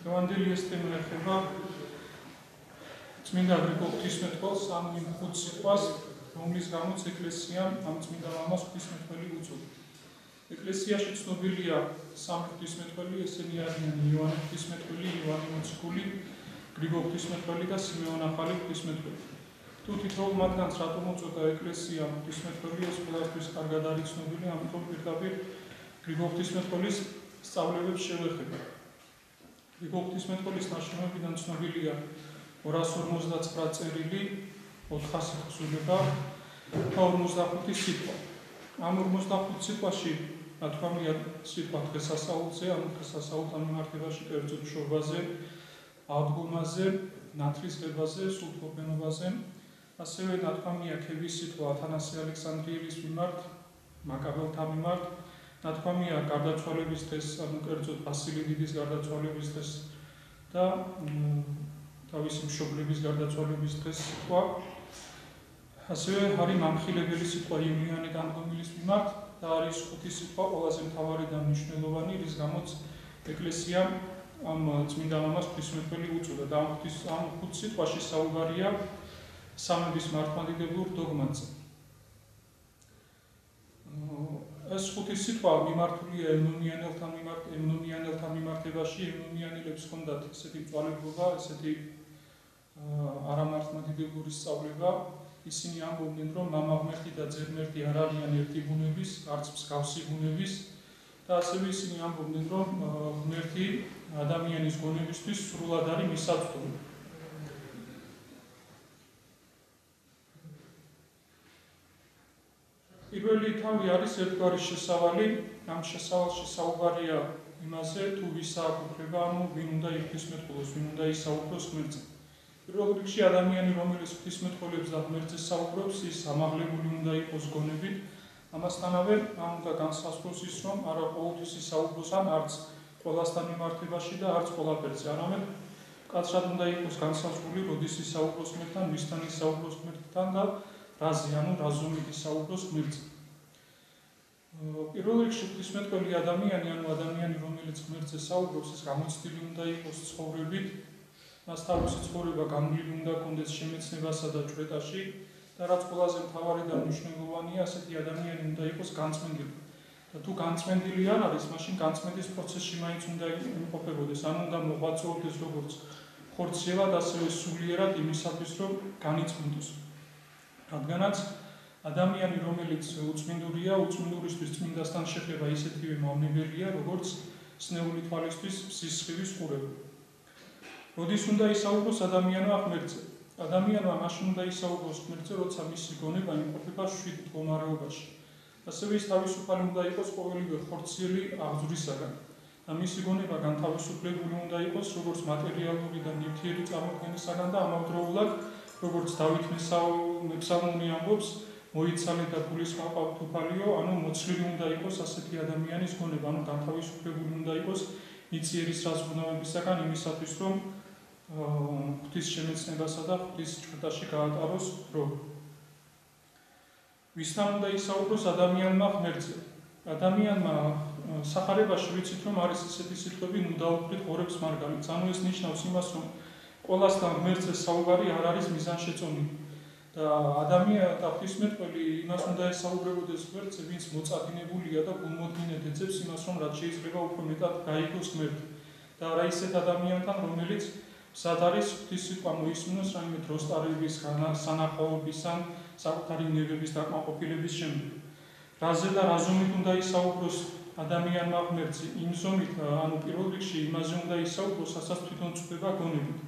Evangeliei este ეხება წმინდა გრიგოლ ღვთისმეტყველს ამ იმ ხუთ სიტყვას, რომლის გამოც ეკლესიამ ამ წმინდა მამას ღვთისმეტყველი უწოდა. ეკლესიაში ცნობილია სამი ღვთისმეტყველი, ესენი არიან იოანე ღვთისმეტყველი, იოანე მოციქული, გრიგოლ ღვთისმეტყველი და სიმეონ ახალი ღვთისმეტყველი. თუ თითოეულ მათგანს რატომ უწოდა ეკლესიამ ღვთისმეტყველი, ეს ყველასთვის კარგად არის ცნობილი, ამიტომ პირდაპირ გრიგოლ ღვთისმეტყველის სწავლებებს შევეხება. გრიგოლ ღვთისმეტყველის ნაშრომებიდან ცნობილია 259 წერილი, 400 თხზულება და 45 სიტყვა. ამ 45 სიტყვაში, რა თქმა უნდა, სიტყვა დღესასწაულზე, ანუ დღესასწაულთან მიმართებაში, კერძო მშობაზე, აღდგომაზე, ნათლისღებაზე, სულთმოფენობაზე, ასევე რა თქმა უნდა, ქების სიტყვა ათანასე ალექსანდრიელის მიმართ, მაკაბელთა მიმართ, რა თქმა უნდა, გარდაცვალების დღეს, ანუ კერძოდ ვასილი დიდის გარდაცვალების დღეს და თავისი მშობლების გარდაცვალების დღეს სიტყვა. ასევე არის მამხილებელი სიტყვა იულიანე განდგომილის მიმართ და არის ხუთი სიტყვა ყველაზე მთავარი და მნიშვნელოვანი, რის გამოც ეკლესიამ ამ წმინდა მამას ღვთისმეტყველი უწოდა და ამ ხუთ სიტყვაში საუბარია სამების მართლმადიდებლურ დოგმაზე. ეს ხუთი სიტყვა მიმართულია ემნონიანელთა მიმართებაში, ემნონიანელებს ჰქონდათ ესეთი მწვალებლობა, ესეთი არამართლმადიდებლური სწავლება. ისინი ამბობდნენ, რომ მამა ღმერთი და ძე ღმერთი არ არიან ერთი ბუნების, არც მსგავსი ბუნების და ასევე ისინი ამბობდნენ, რომ ღმერთი ადამიანის გონებისთვის სრულად არის მისაწვდომი. პირველი თავი არის ერთგვარი შესავალი, ამ შესავალში საუბარია იმაზე, თუ ვის აქვს უფლება, ანუ ვინ უნდა ღვთისმეტყველოს, ვინ უნდა ისაუბროს ღმერთზე. პირველ რიგში ადამიანი, რომელიც ღვთისმეტყველებს და ღმერთზე საუბრობს, ის ამაღლებული უნდა იყოს გონებით, ამასთანავე ამ უნდა განსაზღვროს ის, რომ არა ყოველთვის ისაუბროს ან არც ყველასთან მიმართებაში და არც ყველაფერზე, არამედ მკაცრად უნდა იყოს განსაზღვრული, როდის ისაუბროს ღმერთთან, ვისთან ისაუბროს ღმერთთან და რაზე, ანუ რა ზომით ისაუბროს ღმერთზე. პირველ რიგში ღვთისმეტყველი ადამიანი, ანუ ადამიანი, რომელიც ღმერთზე საუბრობს, ის გამოცდილი უნდა იყოს ცხოვრებით, მას თავისი ცხოვრება განვლილი უნდა ჰქონდეს შემეცნებასა და ჭვრეტაში და რაც ყველაზე მთავარი და მნიშვნელოვანია, ასეთი ადამიანი უნდა იყოს განწმენდილი. და თუ განწმენდილი არ არის, მაშინ განწმენდის პროცესში მაინც უნდა იმყოფებოდეს, ან უნდა მოღვაწეობდეს როგორც ხორციელად, ასევე სულიერად იმისათვის, რომ განიწმინდოს. რადგანაც ადამიანი, რომელიც უწმინდურია, უწმინდურისთვის წმინდასთან შეხება ისეთივე მავნებელია, როგორც სნეული თვალისთვის სისხლის ყურება. როდის უნდა ისაუბროს ადამიანმა ღმერთზე? ადამიანმა მაშინ უნდა ისაუბროს ღმერთზე, როცა მისი გონება იმყოფება შვიდ მდგომარეობაში. ასევე ის თავისუფალი უნდა იყოს ყოველივე ხორციელი აღძვრისაგან და მისი გონება განთავისუფლებული უნდა იყოს როგორც მატერიალური და ნივთიერი წარმოქმნისაგან და ამავდროულად როგორც დავით მეფსალმონი ამბობს, მოიცალე და ფულის მაყავთ უფალიო, ანუ მოცლილი უნდა იყოს ასეთი ადამიანის გონება, ანუ განთავისუფლებული უნდა იყოს მიწიერის საზღუნავებისაგან იმისათვის, რომ ღვთის შემეცნებასა და ღვთის ჭვრეტაში გაატაროს დრო. ვისთან უნდა ისაუბროს ადამიანმა ღმერთზე? ადამიანმა სახარებაში ვიცით, რომ არის ესეთი სიტყვები, ნუ დაუბრით ღორებს მარგალიტს, ანუ ეს ნიშნავს იმას, რომ ყველასთან ღმერთზე საუბარი არ არის მიზანშეწონილი და ადამიანი და ღვთისმეტყველი იმას უნდა ესაუბრებოდეს ღმერთზე, ვინც მოწადინებულია და გულმოდგინედ ეძებს იმას, რომ რაც შეიძლება უფრო მეტად გაიგოს ღმერთი და არა ისეთ ადამიანთან, რომელიც მზად არის ღვთის სიტყვა მოისმინოს რაიმე დროს ტარების, სანახაობის ან საკუთარი ნებების დაკმაყოფილების შემდეგ. რაზე და რა ზომით უნდა ისაუბროს ადამიანმა ღმერთზე? იმ ზომით, ანუ პირველ რიგში იმაზე უნდა ისაუბროს, რასაც თვითონ წვდება გონებით.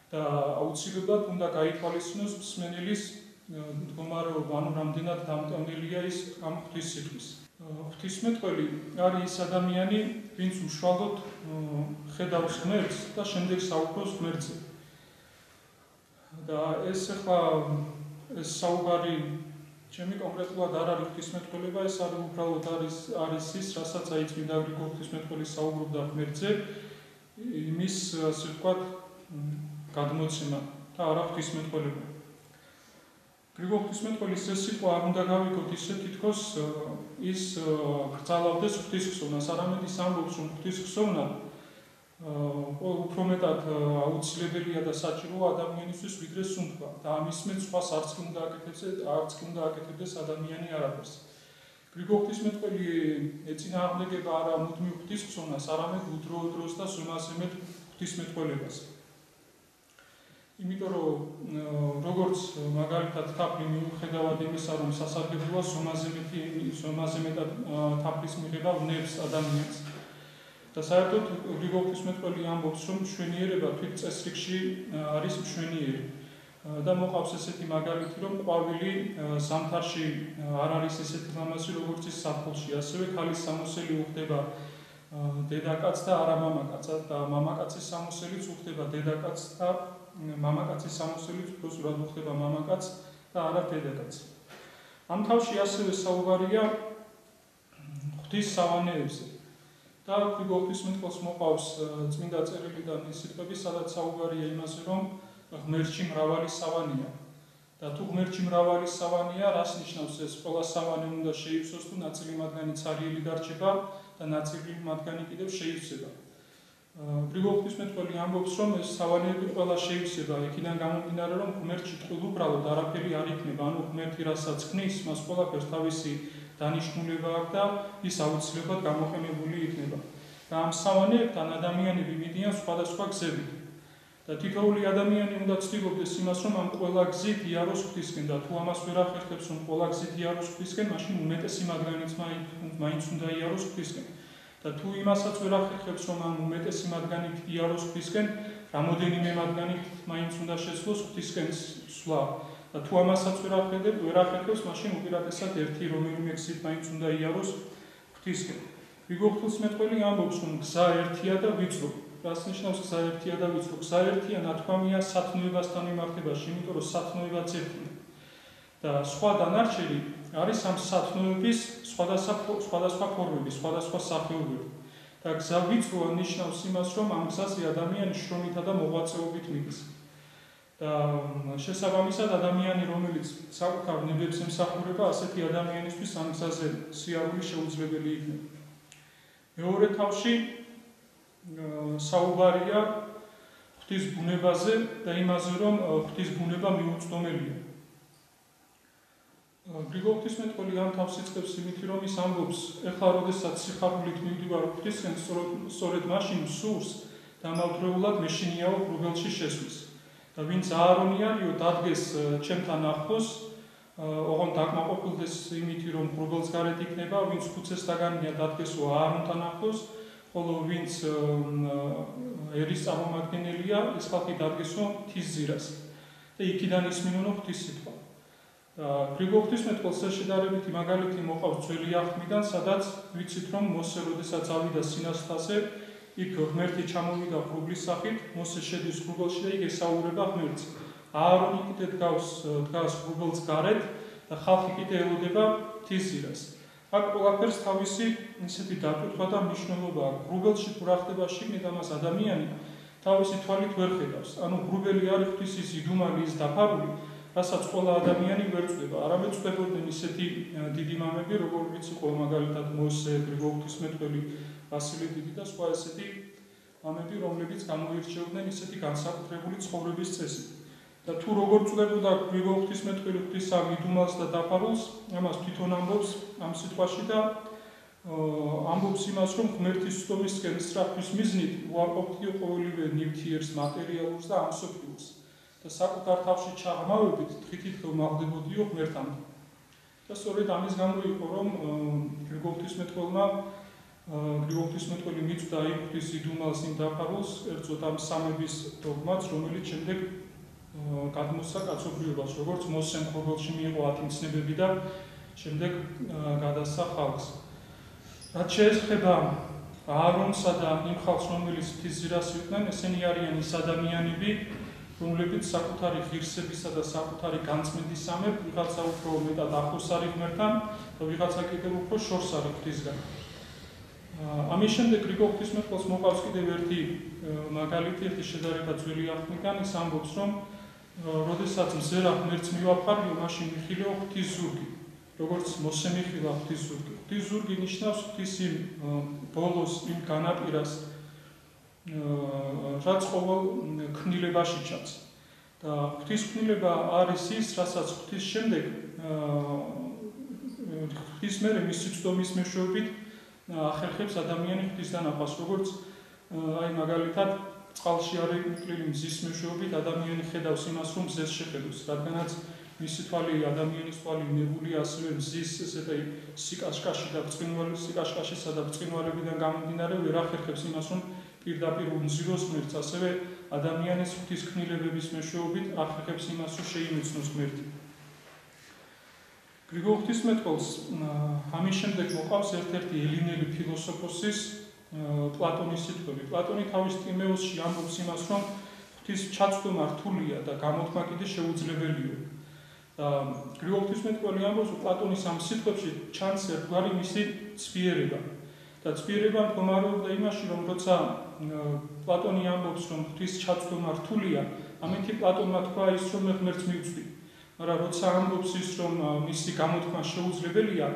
და აუცილებლად უნდა გაითვალისწინოს მსმენელის მდგომარეობა, ანუ რამდენად დამტევნელია ის ამ ღვთის სიტყვის. ღვთისმეტყველი არის ის ადამიანი, ვინც უშუალოდ ხედავს ღმერთს და შემდეგ საუბრობს ღმერთზე. და ეს საუბარი ჩემი კონკრეტულად არ არის ღვთისმეტყველება, ეს არის უბრალოდ არის ის, რასაც წმინდა გრიგოლ ღვთისმეტყველი საუბრობდა ღმერთზე, იმის ასე ვთქვათ გადმოცემა და არა ღვთისმეტყველება. გრიგოლ ღვთისმეტყველის ეს სიტყვა არ უნდა გავიგოთ ისე, თითქოს ის გრძალავდეს ღვთისხსოვნას, არამედ ის ამბობს, რომ ღვთისხსოვნა უფრო მეტად აუცილებელია და საჭიროა ადამიანისთვის ვიდრე სუნთქვა და ამის მეთ სხვას არც კი უნდა აკეთებდეს ადამიანი არაფერს. გრიგოლ ღვთისმეტყველი ეწინააღმდეგება არა მუდმივ ღვთისხსოვნას, არამედ უდროო დროს და ზომაზე მეტ ღვთისმეტყველებას. იმიტომ რომ როგორც მაგალითად თაფლი მიუხედავად იმისა, რომ სასარგებლოა ზომაზე მეტად თაფლის მიღება ვნებს ადამიანს. და საერთოდ გრიგოლ ღვთისმეტყველი ამბობს, რომ მშვენიერება თვით წესრიგში არის მშვენიერი. და მოყავს ესეთი მაგალითი, რომ ყვავილი ზამთარში არ არის ესეთი ლამაზი, როგორც ის ზაფხულში, ასევე ქალის სამოსელი უხდება დედაკაცს და არა მამაკაცს და მამაკაცის სამოსელიც უხდება დედაკაცს და მამაკაცის სამოსელიც უფრო ზურად უხდება მამაკაცს და არა დედაკაცს. ამ თავში ასევე საუბარია ღვთის სავანეებზე. და გრიგოლ ღვთისმეტყველს მოყავს წმინდა წერილიდან ის სიტყვები, სადაც საუბარია იმაზე, რომ ღმერთში მრავალი სავანია. და თუ ღმერთში მრავალი სავანია, რას ნიშნავს ეს? ყველა სავანე უნდა შეივსოს, თუ ნაწილი მათგანი ცარიელი დარჩება და ნაწილი მათგანი კიდევ შეივსება. გრიგოლ ღვთისმეტყველი ამბობს, რომ ეს სავანეები ყველა შეივსება, იქიდან გამომდინარე, რომ ღმერთში ტყუილუბრალოდ არაფერი არ იქნება, ანუ ღმერთი რასაც ქმნის, მას ყველაფერს თავისი დანიშნულება აქვს და ის აუცილებლად გამოყენებული იქნება. და ამ სავანეებთან ადამიანები მიდიან სხვადასხვა გზებით. და თითოეული ადამიანი უნდა ცდილობდეს იმას, რომ ამ ყველა გზით იაროს ღვთისკენ და თუ ამას ვერ ახერხებს, რომ ყველა გზით იაროს ღვთისკენ, მაშინ უმეტესი მათგანიც მაინც უნდა იაროს ღვთისკენ. და თუ იმასაც ვერ ახერხებს, რომ ამ უმეტესი მათგანით იაროს ღვთისკენ, რამოდენიმე მათგანით მაინც უნდა შეძლოს ღვთისკენ სვლა. და თუ ამასაც ვერ ახერხებს, მაშინ უპირატესად ერთი რომელიმე გზით მაინც უნდა იაროს ღვთისკენ. გრიგოლ ღვთისმეტყველი ამბობს, რომ გზა ერთია და ვიწრო. რას ნიშნავს გზა ერთია და ვიწრო? გზა ერთია ნათქვამია სათნოებასთან მიმართებაში, იმიტომ რომ სათნოებაც ერთია. და სხვა დანარჩენი არის ამ სათნოების სხვადასხვა ფორმები, სხვადასხვა სახეობები. და გზა ვიწროა ნიშნავს იმას, რომ ამ გზაზე ადამიანი შრომითა და მოღვაწეობით მიდის. და შესაბამისად ადამიანი, რომელიც საკუთარ ნებებს ემსახურება, ასეთი ადამიანისთვის ამ გზაზე სიარული შეუძლებელი იქნება. მეორე თავში საუბარია ღვთის ბუნებაზე და იმაზე, რომ ღვთის ბუნება მიუწვდომელია. გრიგოლ ღვთისმეტყველი ამ თავს იწყებს იმით, რომ ის ამბობს, ეხლა როდესაც სიხარულით მივდივარ ღვთისკენ, სწორედ მაშინ სურს დამავდროულად მეშინიაო ღრუბელში შესვლის. და ვინც აარონი არისო, დადგეს ჩემთან ახლოს, ოღონდ დაკმაყოფილდეს იმით, რომ ღრუბელს გარეთ იქნება, ვინც ხუცეს დაგანია, დადგესო აარონთან ახლოს, ხოლო ვინც ერის წარმომადგენელია, ეს ხალხი დადგესო მთის ძირას. და იქიდან ისმინონო ღვთის სიტყვა. გრიგოლ ღვთისმეტყველს შედარებითი მაგალითი მოყავს ძველი აღთქმიდან, სადაც ვიცით, რომ მოსე როდესაც ავიდა სინას მთაზე, იქ ღმერთი ჩამოვიდა ღრუბლის სახით, მოსე შედის ღრუბელში და იქ ესაუბრება ღმერთს. აარონი კიდე დგას ღრუბელს გარეთ და ხალხი კიდე ელოდება მთის ძირას. აქ ყველაფერს თავისი ისეთი დატვირთვა და მნიშვნელობა აქვს. ღრუბელში თუ რა ხდება შიგნით, ამას ადამიანი თავისი თვალით ვერ ხედავს. ანუ ღრუბელი არის ღვთის ის იდუმალი, ის დაფარული, რასაც ყველა ადამიანი ვერ წვდება. არამედ წვდებოდნენ ისეთი დიდი მამები, როგორიც იყო მაგალითად მოსე, გრიგოლ ღვთისმეტყველი, ვასილე დიდი და სხვა ესეთი მამები, რომლებიც გამოირჩეოდნენ ისეთი განსაკუთრებული ცხოვრების წესით. და თუ როგორ წვდებოდა გრიგოლ ღვთისმეტყველი ღვთის ამ იდუმალს და დაფარულს, ამას თვითონ ამბობს ამ სიტყვაში და ამბობს იმას, რომ ღმერთის ცდომისკენ სწრაფვის მიზნით უარყოფთიო ყოველივე ნივთიერს, მატერიალურს და ამ მსოფლიოს. და საკუთარ თავში ჩაღრმავებით თვითითხილ მაღლებოდიო ღმერთამდე. და სწორედ ამის გამო იყო, რომ გრიგოლ ღვთისმეტყველი მიწვდა იმ ღვთის იდუმალს, იმ დაფარულს, კერძოდ ამ სამების დოგმას, რომელიც შემდეგ გადმოსცა კაცობრიობას, როგორც მოსემ ღრუბელში მიიღო 10 მცნებები და შემდეგ გადასცა ხალხს. რაც შეეხება აარონსა და იმ ხალხს, რომელიც მთის ძირას იყვნენ, ესენი არიან ის ადამიანები, რომლებიც საკუთარი ღირსებისა და საკუთარი განწმენდისამებრ ვიღაცა უფრო მეტად ახლოს არის ღმერთთან და ვიღაცა კიდევ უფრო შორს არის ღვთისგან. ამის შემდეგ გრიგოლ ღვთისმეტყველს მოყავს კიდევ ერთი მაგალითი, ერთი შედარება ძველი აღთქმიდან, ის ამბობს, რომ როდესაც მზერა ღმერთს მივაფარიო, მაშინ მიხილეო ღვთის ზურგი, როგორც მოსე მიხილა ღვთის ზურგი. ღვთის ზურგი ნიშნავს ღვთის იმ ბოლოს, იმ განაპირას, რაც ყოველ ქმნილებაში ჩანს. და ღვთისმშობლება არის ის, რასაც ღვთის შემდეგ ღვთის მერე მისი ცდომის მეშვეობით ახერხებს ადამიანი ღვთის დანახვას, როგორც აი მაგალითად წყალში არემკლილი მზის მეშვეობით ადამიანი ხედავს იმას, რომ მზეს შეხედოს, რადგანაც მისი თვალი ადამიანის თვალი ნებული ასევე მზის ესეთი სიკაშკაშისა და ბრწყინვალებიდან გამომდინარე ვერ ახერხებს იმას, რომ პირდაპირ უმზიროს ღმერთს, ასევე ადამიანის ღვთის ქმნილებების მეშვეობით ახერხებს იმას, რომ შეიმეცნოს ღმერთი. გრიგოლ ღვთისმეტყველს ამის შემდეგ მოყავს ერთ-ერთი ელინელი ფილოსოფოსის პლატონის სიტყვები. პლატონი თავის ტიმეოსში ამბობს იმას, რომ ღვთის ჩაცდომა რთულია და გამოთქმა კიდე შეუძლებელია. და გრიგოლ ღვთისმეტყველი ამბობს, რომ პლატონის ამ სიტყვებში ჩანს ერთგვარი მისი ცვიერება. და ცვიერება მდგომარეობდა იმაში, რომ როცა პლატონი ამბობს, რომ ღვთის ჩაცდომა რთულია, ამით პლატონმა თქვა ის, რომ მე ღმერთს მივწვდი. მაგრამ როცა ამბობს ის, რომ მისი გამოთქმა შეუძლებელია,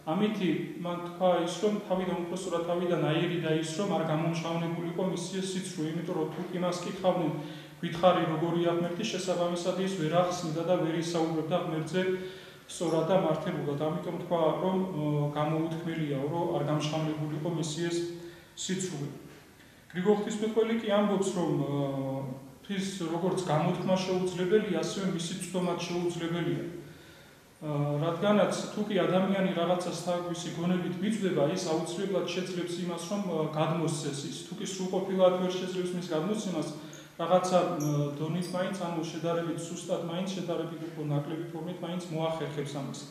ამით მან თქვა ის, რომ თავიდან უпроსტად თავიდან აირი და ის, რომ არ გამომჟღავნებულიყო მისი სიცრუე, იმიტომ რომ თუ იმას კითხავდნენ, გითხარი როგორია ღმერთი, შესაბამისად ის ვერ ახსნიდა და ვერ ისაუბრებდა ღმერთზე სწორად და მართებულად. ამიტომ თქვა, რომ გამოუთქმელია, რომ არ გამჟღავნებულიყო მისი ეს სიცრუე. გრიგოლ ღვთისმეტყველი კი ამბობს, რომ ღვთის როგორც გამოთქმა შეუძლებელია, ასევე მისი ცდომაც შეუძლებელია. რადგანაც თუ კი ადამიანი რაღაცას თავისი გონებით მიწვდება, ის აუცილებლად შეძლებს იმას, რომ გადმოსცეს ის. თუ კი სრულყოფილად ვერ შეძლებს მის გადმოსცემას, რაღაცა დონით მაინც, ანუ შედარებით სუსტად მაინც, შედარებით უფრო ნაკლები ფორმით მაინც მოახერხებს ამას.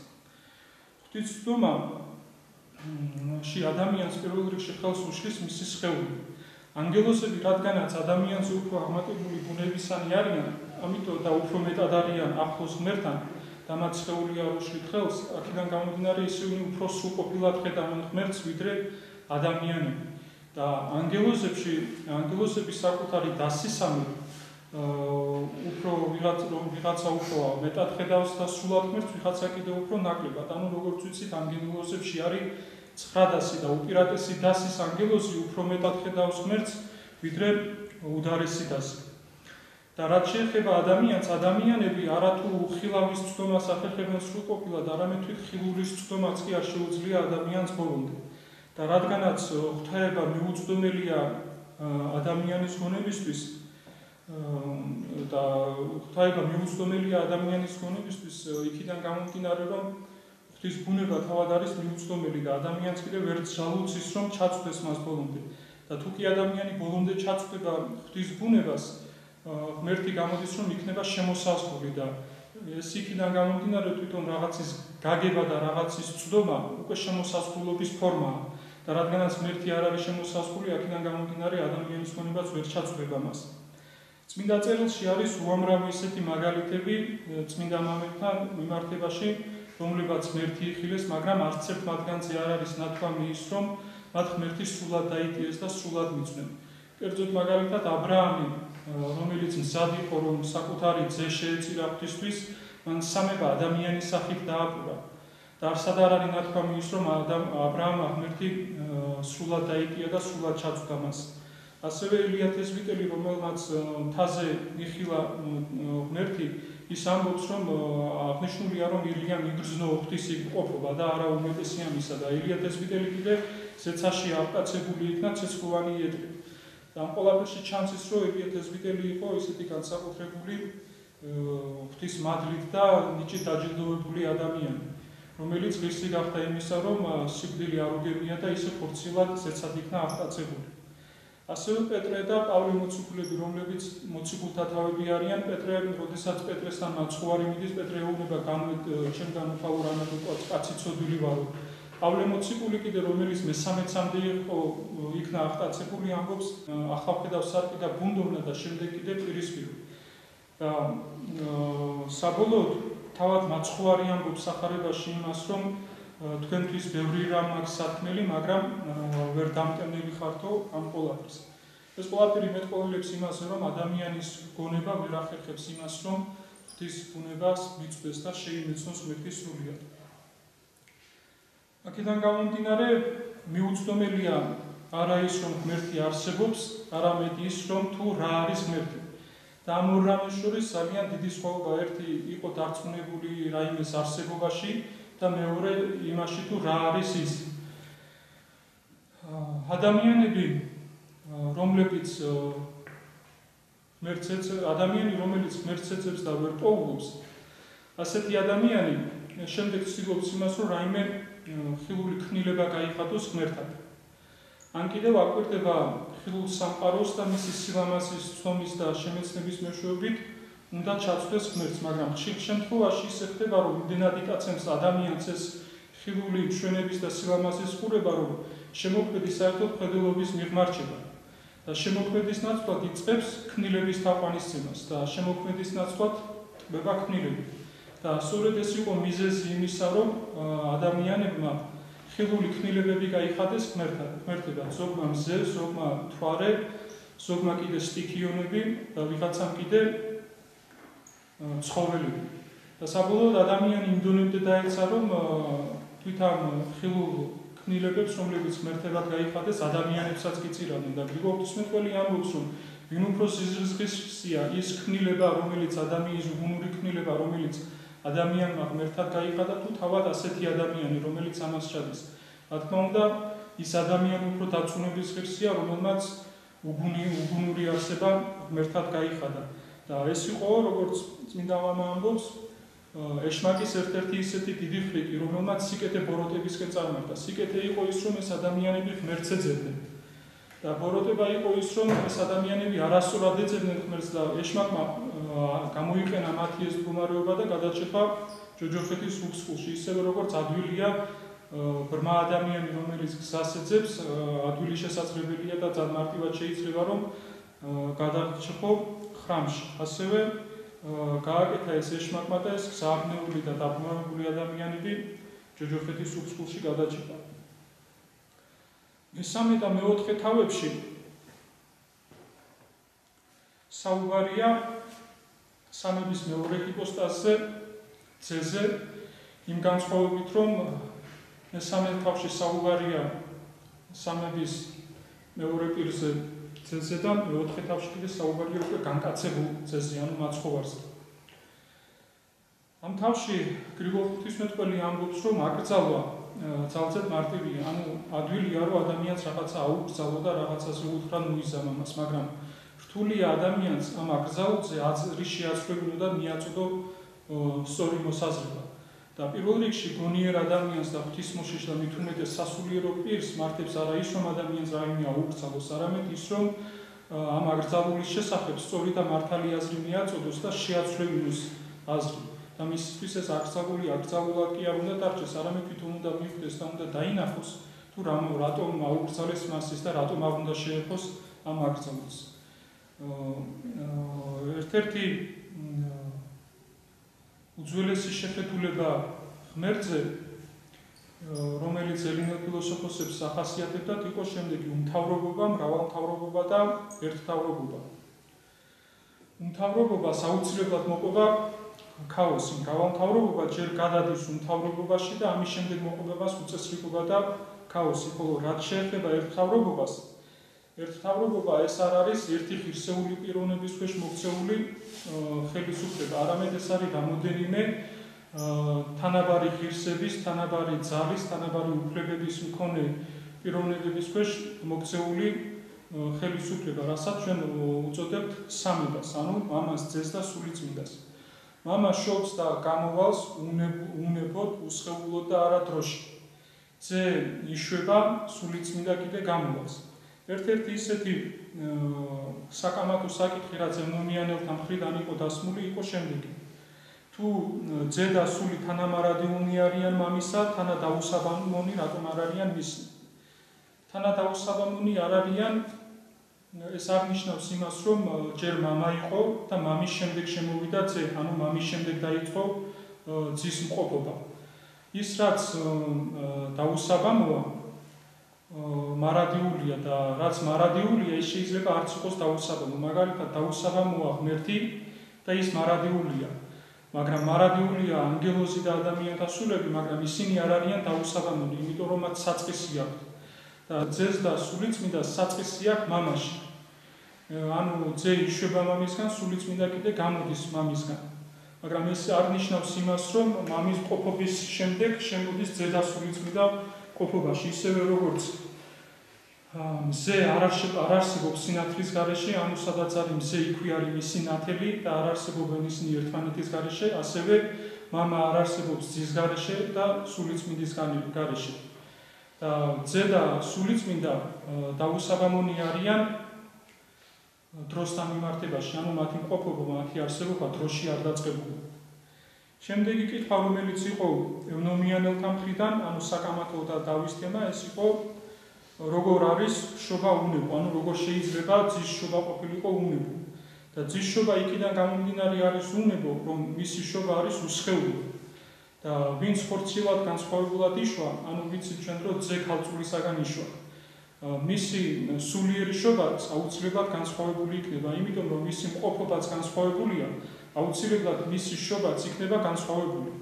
ღვთის ცდომაში ადამიანს პირველ რიგში ხელს უშლის მისი სხეული. ანგელოსები, რადგანაც ადამიანზე უფრო აღმატებული ბუნებისანი არიან, ამიტომ და უფრო მეტად არიან ახლოს ღმერთთან და მათ სხეული არ უშლით ხელს, აქედან გამომდინარე ისინი უფრო სრულყოფილად ხედავენ ღმერთს, ვიდრე ადამიანები. და ანგელოსები საკუთარი დასისამი უფრო ვიღაცა უფრო მეტად ხედავს და სრულად ღმერთს, ვიღაცა კიდევ უფრო ნაკლებად. ანუ როგორც ვიცით, ანგელოსებში არის 9 დასი და უპირატესი დასის ანგელოზი უფრო მეტად ხედავს ღმერთს, ვიდრე უდარესი დასი. და რაც შეეხება ადამიანს, ადამიანები არათუ ხილავის ცდომას ახერხებენ სრულყოფილად, არამედ თვით ხილულის ცდომაც კი არ შეუძლია ადამიანს ბოლომდე. და რადგანაც ღვთაება მიუწვდომელია ადამიანის გონებისთვის და ღვთაება მიუწვდომელია ადამიანის გონებისთვის, იქიდან გამომდინარე, რომ ღვთის ბუნება თავად არის მიუწვდომელი და ადამიანს კიდევ ვერ ძლაუც ის, რომ ჩაწვდეს მას ბოლომდე. და თუ კი ადამიანი ბოლომდე ჩაწვდება ღვთის ბუნებას, ღმერთი გამოდის, რომ იქნება შემოსაზღვრული და ეს იქიდან გამომდინარე თვითონ რაღაცის გაგება და რაღაცის წვდომა უკვე შემოსაზღვრულობის ფორმაა. და რადგანაც ღმერთი არ არის შემოსაზღვრული, აქედან გამომდინარე ადამიანის გონებაც ვერ ჩაწვდება მას. წმინდა წერილში არის უამრავი ისეთი მაგალითები წმინდა მამებთან მიმართებაში, რომლებაც ღმერთი იხილეს, მაგრამ არც ერთ მათგანზე არ არის ნათქვამი ის, რომ მათ ღმერთი სრულად დაიტიეს და სრულად მიწვდნენ. კერძოდ მაგალითად აბრაამი, რომელიც მზად იყო, რომ საკუთარი ძე შეეწირა ღვთისთვის, მან სამება ადამიანის სახით დააპყრა. და არცად არ არის ნათქვამი ის, რომ აბრაამმა ღმერთი სრულად დაიტია და სრულად ჩაწვდა მას. ასევე ელია თესვიტელი, რომელმაც მთაზე იხილა ღმერთი, ის ამბობს, რომ აღნიშნულია, რომ ილიამ იგრძნო ღვთის ყოფობა და არა უმეტესი ამისა და ელია თესვიტელი კიდე ზეცაში აღკაცებული იქნა ცეცხლოვანი იეტყით. და ამ ყველაფერში ჩანს ის, რომ ელია თესვიტელი იყო ისეთი განსაკუთრებული ღვთის მადლით და ნიჭით დაჯილდოვებული ადამიანი, რომელიც ღირსი გახდა იმისა, რომ სიკვდილი არ უგებია და ისე ხორციელად ზეცად იქნა აღკაცებული. ასევე პეტრე და პავლე მოციქულები, რომლებიც მოციქულთა თავები არიან, პეტრე, როდესაც პეტრესთან მაცხოვარი მიდის, პეტრე ეუბნება, ჩემგან უფალო რამე კაცი ცოდვილი ვარო. პავლე მოციქული კიდე, რომელიც მე-13-მდე იყო იქნა აღკაცებული, ამბობს, ახლა ვხედავ სარკი და ბუნდოვნა და შემდეგ კიდე პირისპირო. და საბოლოოდ თავად მაცხოვარი ამბობს სახარებაში იმას, რომ თქვენთვის ბევრი რამ აქვს სათქმელი, მაგრამ ვერ დამტენელი ხართო ამ ყველაფერს. ეს ყველაფერი მეტყველებს იმას, რომ ადამიანის გონება ვერ ახერხებს იმას, რომ ღვთის ბუნებას მიწვდეს და შეიმეცნოს ღმერთი სრულიად. აქედან გამომდინარე, მიუწვდომელია არა ის რომ ღმერთი არსებობს, არამედ ის რომ თუ რა არის ღმერთი. და ამ ორ რამის შორის ძალიან დიდი სხვაობა ერთი იყო დარწმუნებული რაიმეს არსებობაში და მეორე იმაში თუ რა არის ის. ადამიანები რომლებიც რომელიც ღმერთს ეძებს და ვერ პოულობს, ასეთი ადამიანი შემდეგ ცდილობს იმას, რომ რაიმე ხილული ქმნილება გაიხადოს ღმერთად. ან კიდევ აკვირდება ხილულ სამყაროს და მისი სილამაზის, ცომის და შემეცნების მეშვეობით უნდა ჩაცვლეს ღმერთს, მაგრამ ხშირ შემთხვევაში ისე ხდება, რომ იმდენად იტაცებს ადამიანს ეს ხილული მშვენების და სილამაზის ყურება, რომ შემოქმედი საერთოდ ხედელობის მიღმარჩება და შემოქმედის ნაცვლად იწყებს ქმნილების თაყვანისცემას და შემოქმედის ნაცვლად ტკბება ქმნილები. და სწორედ ეს იყო მიზეზი იმისა, რომ ადამიანებმა ხილული ქმნილებები გაიხადეს ღმერთებად, ზოგმა მზე, ზოგმა მთვარე, ზოგმა კიდე სტიქიონები და ვიღაცამ კიდე ცხოველები. და საბოლოოდ ადამიანი იმ დონემდე დაეცა, რომ თვით ამ ხილულ ქმნილებებს, რომლებიც ღმერთებად გაიხადეს, ადამიანებსაც კი წირავდნენ და გრიგოლ ღვთისმეტყველი ამბობს, რომ ვინ უფრო სიზრგისია ის ქმნილება, რომელიც ადამიანის უნური ქმნილება, რომელიც ადამიანმა ღმერთად გაიხადა, თუ თავად ასეთი ადამიანი, რომელიც ამას ჩადის. რა თქმა უნდა, ის ადამიანი უფრო დარწმუნების ღირსია, რომელმაც უგუნური არსება ღმერთად გაიხადა. და ეს იყო, როგორც წმინდა მამა ამბობს, ეშმაკის ერთ-ერთი ისეთი დიდი ხრიკი, რომელმაც სიკეთე ბოროტებისკენ წარმართა. სიკეთე იყო ის, რომ ეს ადამიანები ღმერთს ეძებდნენ. და ბოროტება იყო ის, რომ ეს ადამიანები არასწორად ეძებდნენ ღმერთს და ეშმაკმა გამოიყენა მათი ეს მდგომარეობა და გადაჭრა ჯოჯოხეთის უცხულში. ისევე როგორც ადვილია ბრმა ადამიანი, რომელიც გზას ეძებს, ადვილი შესაძლებელია და ძალიან მარტივად შეიძლება, რომ გადაჭრა ხრამში. ასევე გააკეთა ეს ეშმაკმა და ეს გზააბნეული და დაბრმავებული ადამიანები ჯოჯოხეთის უცხულში გადაჭრა. მესამე და მეოთხე თავებში საუბარია სამების მეორე ჰიპოსტაზზე, ძეზე, იმ განსხვავებით, რომ მესამე თავში საუბარია სამების მეორე პირზე ძეზე და მეოთხე თავში კიდე საუბარია უკვე განკაცებულ ძეზე, ანუ მაცხოვარზე. ამ თავში გრიგოლ ღვთისმეტყველი ამბობს, რომ აკრძალვა ძალზედ მარტივია, ანუ ადვილია, რომ ადამიანს რაღაცა აუკრძალო და რაღაცაზე უთხრა მოიზამა მას, მაგრამ რთულია ადამიანს ამ აკრძალვაზე აზრის შეაცვლები უნდა მიაწოდო სწორი მოსაზრება. და პირველ რიგში გონიერ ადამიანს და ღვთისმოშიშ და მით უმეტეს სასულიერო პირს მართებს არა ის, რომ ადამიანს რაიმე აუკრძალოს, არამედ ის, რომ ამ აკრძალვის შესახებ სწორი და მართალი აზრი მიაწოდოს და შეაცვლებინოს აზრი. და მისთვის ეს აკრძალულად კი არ უნდა დარჩეს, არამედ თვითონ უნდა მიხვდეს და უნდა დაინახოს, თუ რატომ აუკრძალეს მას ის და რატომ არ უნდა შეეხოს ამ აკრძალვას. ერთ-ერთი უძველესი შეხედულება ღმერთზე, რომელიც ელინელ ფილოსოფოსებს ახასიათებდათ, იყო შემდეგი: უმთავრობობა, მრავალმთავრობობა და ერთმთავრობობა. უმთავრობობა საუცილებლად მოყვება ქაოსი, მრავალმთავრობობა ჯერ გადადის უმთავრობობაში და ამის შემდეგ მოყვება უწესრიგობა და ქაოსი, ხოლო რაც შეეხება ერთმთავრობობას, ერთმთავრობა ეს არ არის ერთი ღირსეული პიროვნების ქვეშ მოქცეული ხელისუფლება, არამედ ეს არის რამოდენიმე თანაბარი ღირსების, თანაბარი ძალის, თანაბარი უფლებების მქონე პიროვნების ქვეშ მოქცეული ხელისუფლება, რასაც ჩვენ უწოდებთ სამებას, ანუ მამას, ძეს და სულიწმინდას. მამა შობს და გამოვალს უნებოდ, უსხეულოდ და არადროში. ძე იშვება, სულიწმინდა კიდე გამოვალს. ერთ-ერთი ისეთი საკამათო საკითხი, რაც ემონიანელთა მხრიდან იყო დასმული, იყო შემდეგი: თუ ძე და სული თანამარადიული არიან მამისა, თანადაუსაბამონი რატომ არ არიან მისი? თანადაუსაბამონი არ არიან, ეს აღნიშნავს იმას, რომ ჯერ მამა იყო და მამის შემდეგ შემოვიდა ძე, ანუ მამის შემდეგ დაიწყო ძის მყოფობა. ის რაც დაუსაბამოა, მარადიულია და რაც მარადიულია, ის შეიძლება არც იყოს დაუსაბამო. მაგალითად, დაუსაბამოა ღმერთი და ის მარადიულია. მაგრამ მარადიულია ანგელოზი და ადამიანთა სულები, მაგრამ ისინი არ არიან დაუსაბამონი, იმიტომ რომ მათ საწყისი აქვთ. და ძეს და სულიწმინდა საწყისი აქვს მამაში. ანუ ძე იშვება მამისგან, სულიწმინდა კიდე გამოდის მამისგან. მაგრამ ეს არ ნიშნავს იმას, რომ მამის ყოფობის შემდეგ შემოდის ძე და სულიწმინდა ყოფობაში, ისევე როგორც მზე არ არსებობს სინათლის გარეშე, ანუ სადაც არის მზე იქვე არის მისი ნათელი და არ არსებობენ ისინი ერთმანეთის გარეშე, ასევე მამა არ არსებობს ძის გარეშე და სულიწმინდის გარეშე. და ძე და სულიწმინდა დაუსაბამონი არიან დროსთან მიმართებაში, ანუ მათი მყოფობა, მათი არსებობა დროში არ დაწყებულა. შემდეგი კითხვა, რომელიც იყო ევნომიანელთა მხრიდან, ანუ საკამათო და დავის თემა, ეს იყო როგორ არის შობა უნებო, ანუ როგორ შეიძლება ძის შობა ყოფილიყო უნებო. და ძის შობა იქიდან გამომდინარე არის უნებო, რომ მისი შობა არის უსხეული. და ვინც ხორციელად განსხვავებულად იშვა, ანუ ვიცით ჩვენ, რომ ძე ქალწულისაგან იშვა. მისი სულიერი შობაც აუცილებლად განსხვავებული იქნება, იმიტომ რომ მისი მყოფობაც განსხვავებულია, აუცილებლად მისი შობაც იქნება განსხვავებული.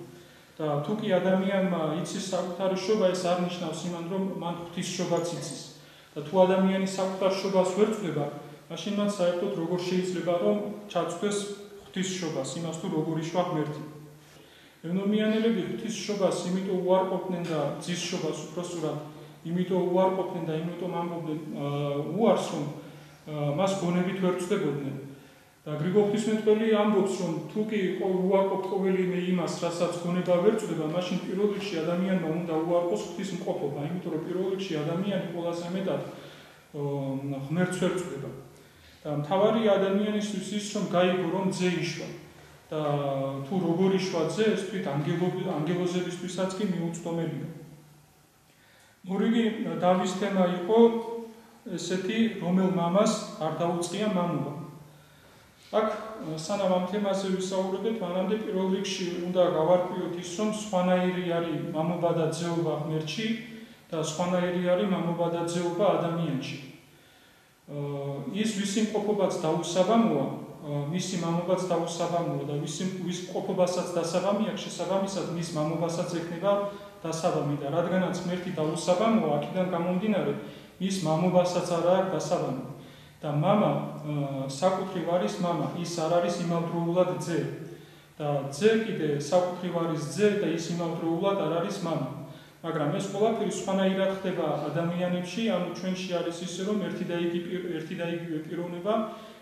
და თუ კი ადამიანმა იცის საკუთარი შობა, ეს არ ნიშნავს იმან, რომ მან ღვთის შობაც იცის. და თუ ადამიანი საკუთარ შობას ვერ წვდება, მაშინ მან საერთოდ როგორ შეიძლება რომ ჩაწვდეს ღვთის შობას, იმას თუ როგორ იშვა ღმერთი. ევნომიანელები ღვთის შობას იმიტომ უარყოფდნენ და ძის შობას უпроსტურად იმიტომ უარყოფდნენ და იმიტომ ამბობდნენ უარს, რომ მას გონებით ვერ წვდებოდნენ. და გრიგოლ ღვთისმეტყველი ამბობს, რომ თუ კი უარყოფთ ყოველიმე იმას, რასაც გონება ვერ წვდება, მაშინ პირველ რიგში ადამიანმა უნდა უარყოს ღვთის მყოფობა, იმიტომ რომ პირველ რიგში ადამიანი ყველაზე მეტად ღმერთს ვერ წვდება. და მთავარი ადამიანისთვის ის, რომ გაიგო, რომ ძე იშვა. და თუ როგორ იშვა ძე, ეს თვით ანგელოზებისთვისაც კი მიუწვდომელია. მორიგი დავის თემა იყო ესეთი, რომელ მამას არ დაუწყია მამობა. აქ სანამ ამ თემაზე ვისაუბრებთ, მანამდე პირველ რიგში უნდა გავარკვიოთ ის, რომ სხვანაირი არის მამობა და ძეობა ღმერთში და სხვანაირი არის მამობა და ძეობა ადამიანში. ის ვისი მყოფობაც დაუსაბამოა, მისი მამობაც დაუსაბამოა და ვის მყოფობასაც დასაბამი აქვს, შესაბამისად მის მამობასაც ექნება დასაბამი და რადგანაც ღმერთი დაუსაბამოა, აქედან გამომდინარე, მის მამობასაც არ აქვს დასაბამი. და მამა საკუთრივ არის მამა, ის არ არის იმავდროულად ძე. და ძე კიდე საკუთრივ არის ძე და ის იმავდროულად არ არის მამა. მაგრამ ეს ყველაფერი სხვანაირად ხდება ადამიანებში, ანუ ჩვენში არის ისე, რომ ერთი და იგივე პიროვნება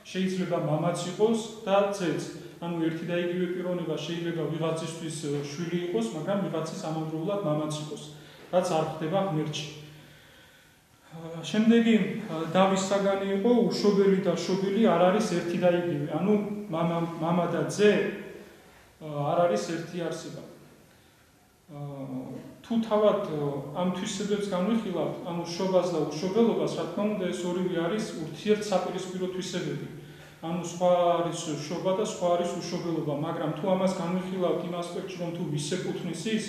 შეიძლება მამაც იყოს და ძეც. ანუ ერთი და იგივე პიროვნება შეიძლება ვიღაცისთვის შვილი იყოს, მაგრამ ვიღაცის ამავდროულად მამაც იყოს, რაც არ ხდება ღმერთში. შემდეგი დავის საგანი იყო უშობელი და შობილი არ არის ერთი და იგივე, ანუ მამა და ძე არ არის ერთი არსება. თუ თავად ამ თვისებებს განვიხილავთ, ანუ შობას და უშობელობას, რა თქმა უნდა, ეს ორივე არის ურთიერთსაპირისპირო თვისებები. ანუ სხვა არის შობა და სხვა არის უშობელობა, მაგრამ თუ ამას განვიხილავთ იმ ასპექტში, რომ თუ ვის ეკუთვნის ის,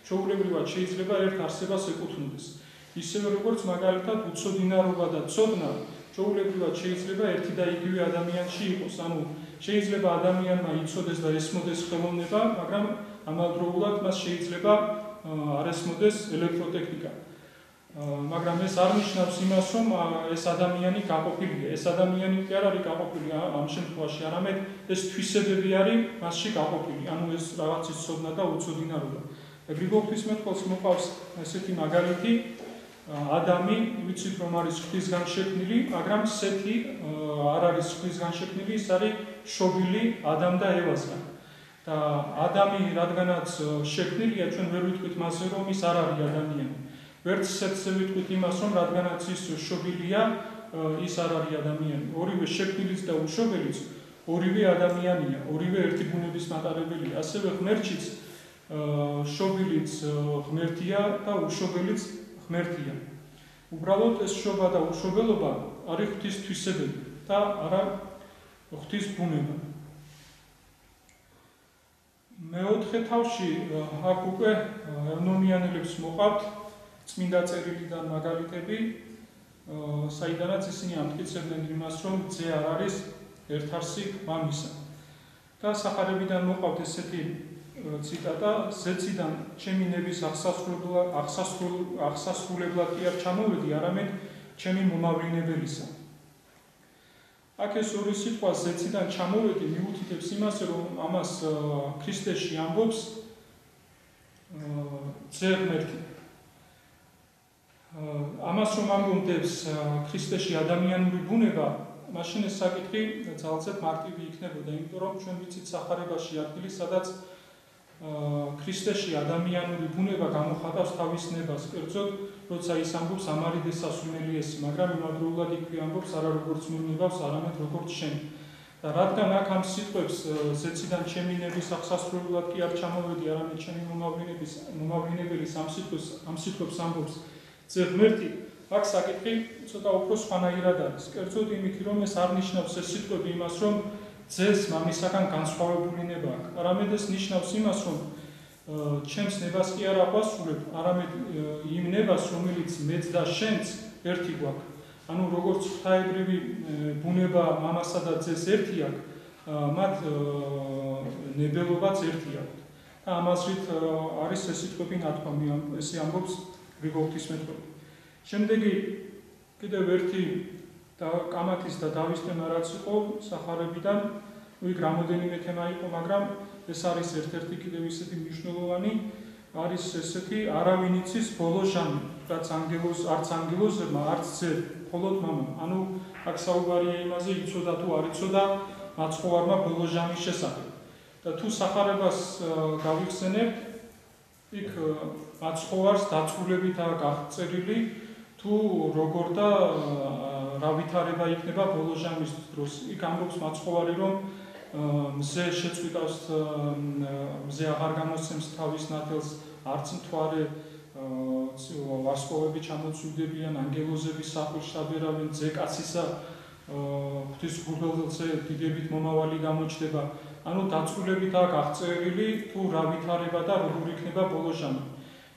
ჩვეულებრივად შეიძლება ერთ არსებას ეკუთვნოდეს. ისევე როგორც მაგალითად უცოდინარობა და ცოდნა ჩვეულებრივად შეიძლება ერთი და იგივე ადამიანში იყოს, ანუ შეიძლება ადამიანმა იცოდეს და ესმოდეს ხელოვნება, მაგრამ ამავდროულად მას შეიძლება არ ესმოდეს ელექტროტექნიკა. მაგრამ ეს არ ნიშნავს იმას, რომ ეს ადამიანი გაყოფილია. ეს ადამიანი კი არ არის გაყოფილი ამ შემთხვევაში, არამედ ეს თვისებები არის მასში გაყოფილი, ანუ ეს რაღაცის ცოდნა და უცოდინარობა. გრიგოლ ღვთისმეტყველს მოყავს ესეთი მაგალითი, ადამი, ვიცით რომ არის ღვთისგან შექმნილი, მაგრამ სეთი არ არის ღვთისგან შექმნილი, ის არის შობილი ადამ და ევასგან. და ადამი რადგანაც შექმნილია, ჩვენ ვერ ვიტყვით მასზე, რომ ის არ არის ადამიანი. ვერც სეთზე ვიტყვით იმას, რომ რადგანაც ის შობილია, ის არ არის ადამიანი. ორივე შექმნილიც და უშობელიც ორივე ადამიანია, ორივე ერთი ბუნების მატარებელია. ასევე ღმერთშიც შობილიც ღმერთია და უშობელიც ღმერთია. უბრალოდ ეს შობა და უშობელობა არის ღვთის თვისებები და არა ღვთის ბუნება. მეოთხე თავში აქ უკვე ევნომიანელებს მოყავთ წმინდა წერილიდან მაგალითები, საიდანაც ისინი ამტკიცებდნენ იმას, რომ ძე არ არის ერთარსი მამისა. და სახარებიდან მოყავთ ესეთი ციტატა ზეციდან ჩემი ნების აღსასრულებლად კი არ ჩამოვედი, არამედ ჩემი მომავლინებელისა. აქ ეს ორი სიტყვა ზეციდან ჩამოვედი მიუთითებს იმას, რომ ამას ქრისტეში ამბობს ძე ღმერთი. ამას რომ ამბობს ქრისტეში ადამიანური ბუნება, მაშინ ეს საკითხი ძალზედ მარტივი იქნებოდა, იმიტომ რომ ჩვენ ვიცით სახარებაში ადგილი, სადაც ქრისტეში ადამიანური ბუნება გამოხატავს თავის ნებას, კერძოდ, როცა ის ამბობს ამარიდე სასურველი ესი, მაგრამ იმავდროულად იქვე ამბობს არა როგორც მივნებას, არამედ როგორც შენ. და რადგან აქ ამ სიტყვებს ზეციდან ჩემი ნების აღსასრულებლად კი არ ჩამოვედი, არამედ ჩემი მომავლინებელის ამ სიტყვებს ამბობს ძე ღმერთი, აქ საკითხი ცოტა უფრო სხვანაირად არის. კერძოდ იმითი, რომ ეს არ ნიშნავს ეს სიტყვები იმას, რომ ძეს მამისაგან განსხვავებული ნება აქვს, არამედ ეს ნიშნავს იმას, რომ ჩემს ნებას კი არ აყვასურებ, არამედ იმ ნებას, რომელიც მეც და შენც ერთი გვაქვს. ანუ როგორც ღვთაებრივი ბუნება მამასა და ძეს ერთი აქვს, მათ ნებელობაც ერთი აქვს. და ამაზრით არის ეს სიტყვები ნათქვამი, ესე ამბობს გრიგოლ ღვთისმეტყველი. შემდეგი კიდევ ერთი კამათის და დავის თემა რაც იყო სახარებიდან, იქ რამოდენიმე თემა იყო, მაგრამ ეს არის ერთ-ერთი კიდევ ისეთი მნიშვნელოვანი, არის ესეთი არავინ იცის ბოლო ჟამი, რაც არც ანგელოზებმა, არც ძე, მხოლოდ მამამ. ანუ აქ საუბარია იმაზე, იცოდა თუ არ იცოდა მაცხოვარმა ბოლო ჟამის შესახებ. და თუ სახარებას გავიხსენებთ, იქ მაცხოვარს დაწვრილებითაა გაღწევილი, თუ როგორ და რა ვითარება იქნება ბოლო ჟამის დროს. იქ ამბობს მაცხოვარი, რომ მზე შეწყვიტავს, მზე აღარ გამოსცემს თავის ნათელს, არც მთვარე, ვარსკვლავები ჩამოწვივდებიან, ანგელოზები სახლში დაბერავენ, ძე კაცისა ღვთის ღურბელზე დიდებით მომავალი გამოჩნდება. ანუ დაწვრილებითაა გაღწევილი, თუ რა ვითარება და როგორ იქნება ბოლო ჟამი.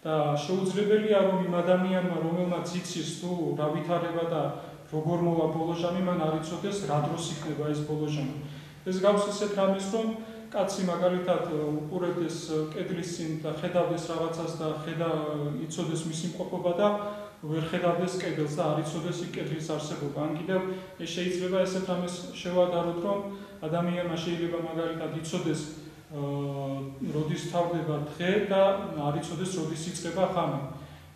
და შეუძლებელია, რომ იმ ადამიანმა, რომელმაც იცის თუ რა ვითარება და როგორ მოვა ბოლო ჟამი, მან არ იცოდეს რა დროს იქნება ეს ბოლო ჟამი. ეს გავს ისეთ რამეს, რომ კაცი მაგალითად უყურებდეს კედლის წინ და ხედავდეს რაღაცას და იცოდეს მისი მყოფობა და ვერ ხედავდეს კედელს და არ იცოდეს იქ კედლის არსებობა. ან კიდევ შეიძლება ესეთ რამეს შევადაროთ, რომ ადამიანმა შეიძლება მაგალითად იცოდეს როდის თავდება დღე და არ იცოდეს როდის იწყება ღამე.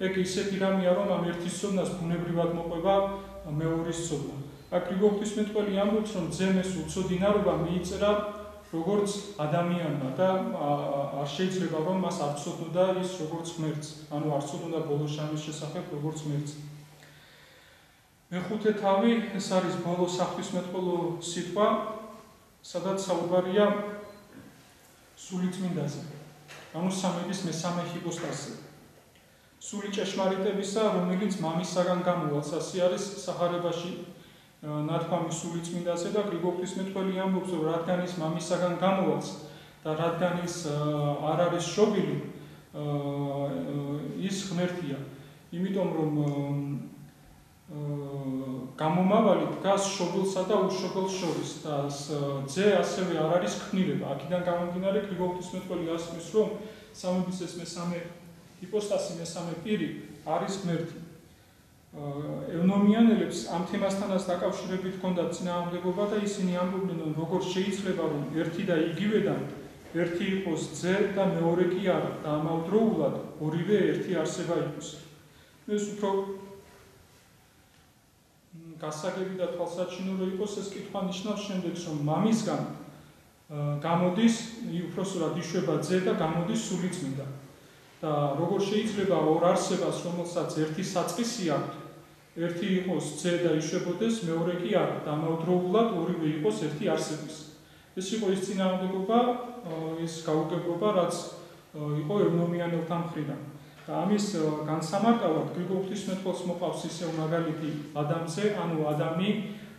ეგ ისეთი რამეა, რომ ამ ერთის ცოდნას ბუნებრივად მოყვება მეორის ცოდნა. აქ გრიგოლ ღვთისმეტყველი ამბობს, რომ ძემეს უცოდინარობა მიიწერა როგორც ადამიანმა და არ შეიძლება რომ მას არ ცოდნოდა ის როგორც ღმერთს, ანუ არ ცოდნოდა ბოლო ჟამის შესახებ როგორც ღმერთს. მეხუთე თავი, ეს არის ბოლო საღვთისმეტყველო სიტყვა, სადაც საუბარია სულიწმინდაზე, ანუ სამების მესამე ჰიპოსტაზზე. სული ჭეშმარიტებისა, რომელიც მამისაგან გამოვალს, ასე არის სახარებაში ნათქვამი სულიწმინდაზე და გრიგოლ ღვთისმეტყველი ამბობს, რომ რადგან ის მამისაგან გამოვალს და რადგან ის არ არის შობილი, ის ღმერთია. იმიტომ რომ გამომავალი დგას შობილსა და უშობილს შორის და ძე ასევე არ არის ქმნილება. აქედან გამომდინარე გრიგოლ ღვთისმეტყველი ასწრის, რომ სამების ეს მესამე ჰიპოსტაზი, მესამე პირი არის ღმერთი. ევნომიანელებს ამ თემასთანაც დაკავშირებით ჰქონდათ წინააღმდეგობა და ისინი ამბობდნენ, რომ როგორ შეიძლება რომ ერთი და იგივედან ერთი იყოს ძე და მეორე კი არა და ამავდროულად ორივე ერთი არსება იყოს. ეს უფრო გასაგები და თვალსაჩინო რო იყოს, ეს კითხვა ნიშნავს შემდეგს, რომ მამისგან გამოდის, უпроსტად იშვება ძე და გამოდის სულიწმინდა. და როგორ შეიძლება ორ არსებას, რომელსაც ერთი საწყისი აქვს, ერთი იყოს ძე და იშვებოდეს, მეორე კი არა და ამავდროულად ორივე იყოს ერთი არსების. ეს იყო ის წინააღმდეგობა, ის გაუგებრობა, რაც იყო ევნომიანელთა მხრიდან. და ამის განსამარტავად გრიგოლ ღვთისმეტყველს მოყავს ისევ მაგალითი ადამზე, ანუ ადამი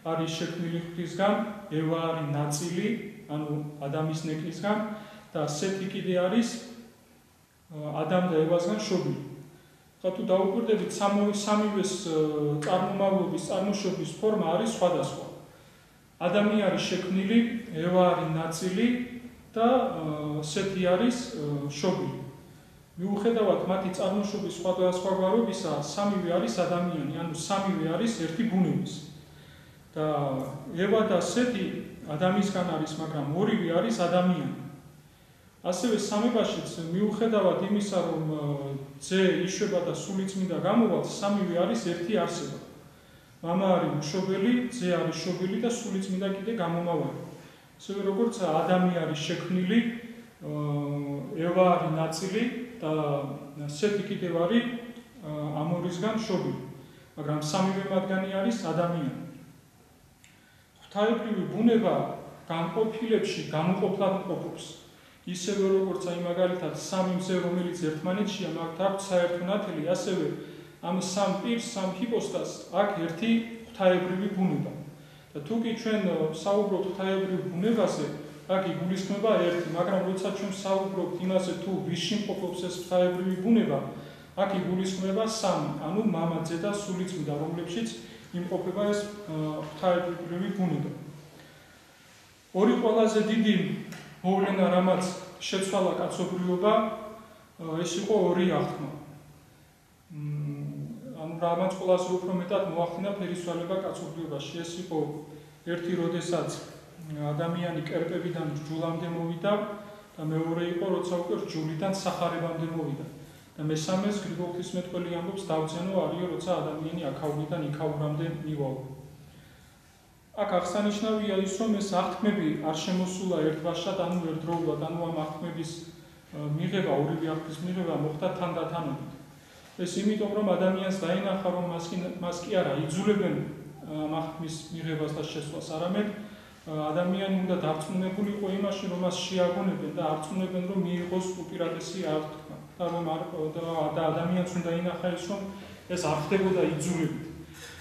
არის შექმნილი ღვთისგან, ევა არის ნაწილი, ანუ ადამის ნეკლისგან და სეთი კიდე არის ადამ და ევასგან შობილი. ხა თუ დაუკვირდებით, სამივეს წარმომავლობის, წარმოშობის ფორმა არის სხვადასხვა. ადამი არის შექმნილი, ევა არის ნაწილი, და ასეთი არის შობილი. მიუხედავად მათი წარმოშობის სხვადასხვაგვარობისა, სამივე არის ადამიანი, ანუ სამივე არის ერთი ბუნების. და ევა და სეთი ადამიანისგან არის, მაგრამ ორივე არის ადამიანი. ასევე სამებაშიც მიუხედავად იმისა, რომ ძე იშვება და სულიწმინდა გამოვალ, სამივე არის ერთი არსება. მამა არის მშობელი, ძე არის შობილი და სულიწმინდა კიდე გამომავალი. ასევე როგორც ადამი არის შექმნილი, ევა არის ნაწილი და სეთი კიდევ არის ამ ორისგან შობილი, მაგრამ სამივე მათგანი არის ადამიანი. ღვთაებრივი ბუნება განყოფილებში გამოყოფლად მყოფობს. ისევე როგორც აი მაგალითად სამი მზე, რომელიც ერთმანეთშია, მათ აქვს საერთო ნათელი, ასევე ამ სამ პირს, სამ ჰიპოსტას აქვს ერთი ღვთაებრივი ბუნება. და თუ კი ჩვენ საუბრობთ ღვთაებრივ ბუნებაზე, აქ იგულისხმება ერთი, მაგრამ როცა ჩვენ საუბრობთ იმაზე, თუ ვისში მყოფობს ეს ღვთაებრივი ბუნება, აქ იგულისხმება სამი, ანუ მამა, ძე და სულიწმინდა, რომლებშიც იმყოფება ეს ღვთაებრივი ბუნება. ორი ყველაზე დიდი მოვლენა, რამაც შეცვალა კაცობრიობა, ეს იყო ორი აღთქმა. ანუ რამაც ყველაზე უფრო მეტად მოახდინა ფერისვალება კაცობრიობაში. ეს იყო ერთი, როდესაც ადამიანი კერპებიდან რჯულამდე მოვიდა და მეორე იყო, როცა უკვე რჯულიდან სახარებამდე მოვიდა. და მესამეს გრიგოლ ღვთისმეტყველი ამბობს, დავძენო არიო, როცა ადამიანი აქაურიდან იქაურამდე მივალ. აქ აღსანიშნავია ის, რომ ეს აღთქმები არ შემოსულა ერთბაშად, ანუ ერთდროულად, ანუ ამ აღთქმების მიღება, ორივე აღთქმის მიღება მოხდა თანდათანობით. ეს იმიტომ, რომ ადამიანს დაინახა, რომ მას კი არა იძულებენ ამ აღთქმის მიღებას და შესვლას, არამედ ადამიანი უნდა დარწმუნებულიყო იმაში, რომ მას შეაგონებენ და არ წუნებენ, რომ მიიღოს უპირატესი აღთქმა. და ადამიანს უნდა ინახა ის, რომ ეს არ ხდებოდა იძულებით.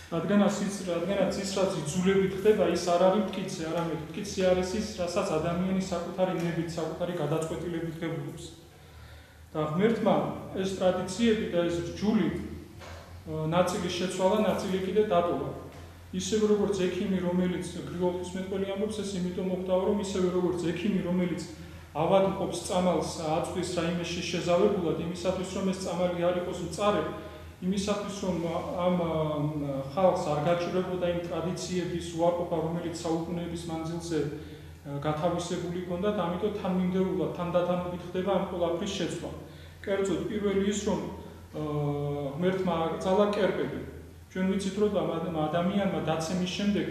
რადგანაც ის რაც იძულებით ხდება, ის არ არის მტკიცე, არამედ მტკიცე არის ის, რასაც ადამიანი საკუთარი ნებით, საკუთარი გადაწყვეტილებით ღებულობს. და ღმერთმა ეს ტრადიციები და ეს რჯული ნაწილი შეცვალა, ნაწილი კიდე დატოვა. ისევე როგორც ექიმი, რომელიც გრიგოლ ღვთისმეტყველი ამბობს, ეს იმიტომ მოხდაო, რომ ისევე როგორც ექიმი, რომელიც ავადმყოფს წამალს აწვის რაიმეში შეზავებულად, იმისათვის რომ ეს წამალი არ იყოს მწარე, იმისათვის რომ ამ ხალხს არ გაჭირებოდა იმ ტრადიციების უარყოფა, რომელიც საუკუნეების მანძილზე გათავისებული ჰქონდათ, ამიტომ თანმიმდევრულად, თანდათანობით ხდება ამ ყველაფრის შეცვლა. კერძოდ პირველი ის, რომ ღმერთმა აკრძალა კერპები. ჩვენ ვიცით, რომ ადამიანმა დაცემის შემდეგ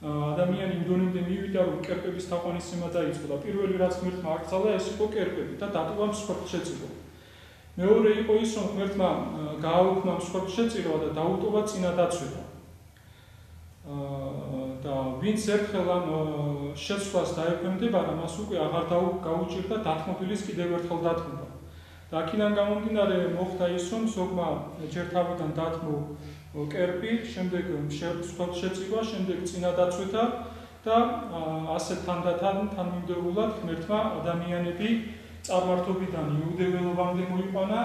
ადამიანი იმ დონემდე მივიდა, რომ კერპების თაყვანისცემა დაიწყო და პირველი რაც ღმერთმა აკრძალა, ეს იყო კერპები და დატოვა მსხვერპლშეწირვა. მეორე იყო ის, რომ ღმერთმა გააუქმა მსხვერპლშეწირვა და დაუტოვა წინადაცვება. და ვინც ერთხელ ამ შეცვლას დაექვემდებარა, მას უკვე აღარ გაუჭირდა დათმობილის კიდევ ერთხელ დათმობა. და აქედან გამომდინარე მოხდა ის, რომ ზოგმა ჯერ თავიდან დათმო კერპი, შემდეგ მსხვერპლშეწირვა, შემდეგ წინადაცვება და ასე თანმიმდევრულად ღმერთმა ადამიანები წარმართობიდან იუდეველობამდე მოიყვანა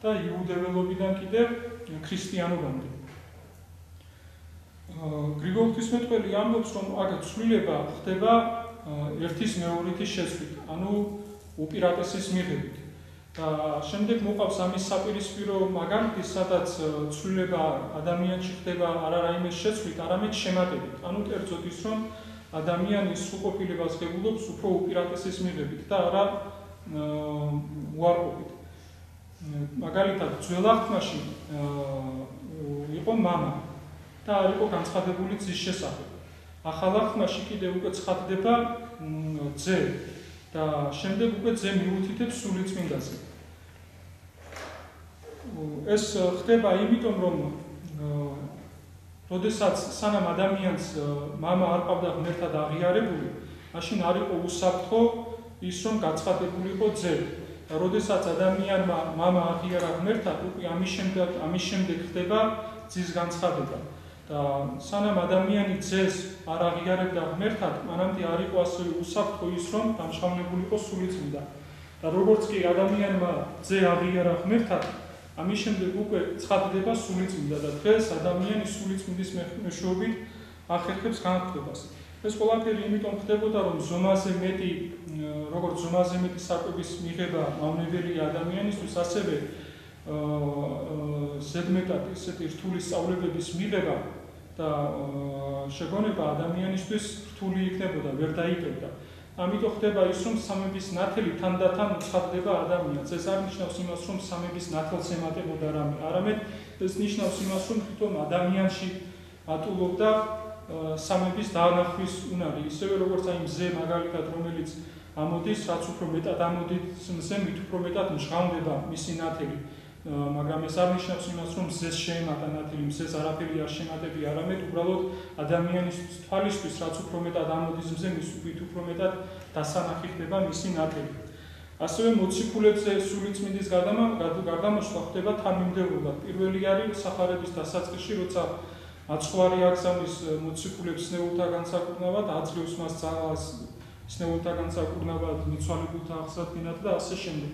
და იუდეველობიდან კიდევ ქრისტიანობამდე. გრიგოლ ღვთისმეტყველი ამბობს, რომ აქ ცვლილება ხდება ერთის მეორითის შეცვლით, ანუ უპირატესის მიღებით. და შემდეგ მოყავს ამის საპირისპირო მაგალითი, სადაც ცვლილება ადამიანში ხდება არა რაიმეს შეცვლით, არამედ შემატებით. ანუ კერძოდ ის, რომ ადამიანი სრულყოფილებას ღებულობს უფრო უპირატესის მიღებით და არა უარყოფით. მაგალითად, ძველ აღთქმაში იყო მამა და არ იყო განცხადებული ძის შესახებ. ახალ აღთქმაში კიდევ უკვე ცხადდება ძე და შემდეგ უკვე ძე მიუთითებს სულიწმინდაზე. ეს ხდება იმიტომ, რომ როდესაც სანამ ადამიანს მამა არ ყავდა ღმერთად აღიარებული, მაშინ არ იყო უსაფრთხო ის, რომ გაცხადებულიყო ძე. და როდესაც ადამიანმა მამა აღიარა ღმერთად, უკვე ამის შემდეგ ხდება ძის განცხადება. და სანამ ადამიანი ძეს არ აღიარებდა ღმერთად, მანამდე არ იყო ასევე უსაფრთხო ის, რომ დამშრომლებულიყო სულიწმინდა. და როგორც კი ადამიანმა ძე აღიარა ღმერთად, ამის შემდეგ უკვე ცხადდება სულიწმინდა და დღეს ადამიანი სულიწმინდის მეშვეობით ახერხებს განათლებას. ეს ყველაფერი იმიტომ ხდებოდა, რომ ზომაზე მეტი, როგორც ზომაზე მეტი საკვების მიღება მავნებელია ადამიანისთვის, ასევე ზედმეტად ისეთი რთული სწავლებების მიღება და შეგონება ადამიანისთვის რთული იქნებოდა, ვერ დაიკებდა. ამიტომ ხდება ის, რომ სამების ნათელი თანდათან უცხადდება ადამიანს. ეს არ ნიშნავს იმას, რომ სამების ნათელს ემატებოდა რამე, არამედ ეს ნიშნავს იმას, რომ თვითონ ადამიანში ატულობდა სამების დაანახვის უნარი. ისევე როგორც აი მზე მაგალითად, რომელიც ამოდის, რაც უფრო მეტად ამოდის მზე, მით უფრო მეტად მჟღავნდება მისი ნათელი. მაგრამ ეს არ ნიშნავს იმას, რომ მზეს შეემატა ნათელი, მზეს არაფერი არ შემატებია, არამედ უბრალოდ ადამიანის თვალისთვის, რაც უფრო მეტად ამოდის მზე, მით უფრო მეტად დასანახი ხდება მისი ნათელი. ასევე მოციქულებზე სულიწმინდის გარდამოსვლა ხდება თანმიმდევრულად. პირველი არის სახარების დასაწყისში, როცა აცხვარი აგზავნის მოციქულებს სნეულთა განსაკურნავად, აძლევს მას ძალას სნეულთა განსაკურნავად, მიცვალებულთა აღსადგენად და ასე შემდეგ.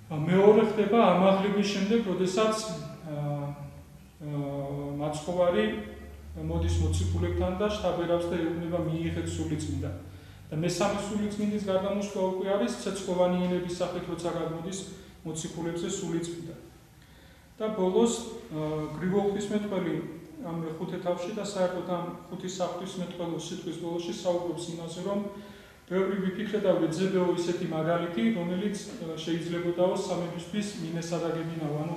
მეორე ხდება ამაღლების შემდეგ, როდესაც მაცხოვარი მოდის მოციქულებთან და შთაბერავს და ეუბნება მიიღეთ სულიწმინდა. და მესამე სულიწმინდის გარდამოსვლა უკვე არის ცეცხლოვანი ენების სახით, როცა გამოდის მოციქულებზე სულიწმინდა. და ბოლოს გრიგოლ ღვთისმეტყველი ამ მეხუთე თავში და საერთოდ ამ ხუთი საღვთისმეტყველო სიტყვის ბოლოში საუბრობს იმაზე, რომ ბევრი ვიფიქრე და ვეძებეო ისეთი მაგალითი, რომელიც შეიძლებოდაო სამებისთვის მინესადაგებინაო, ანუ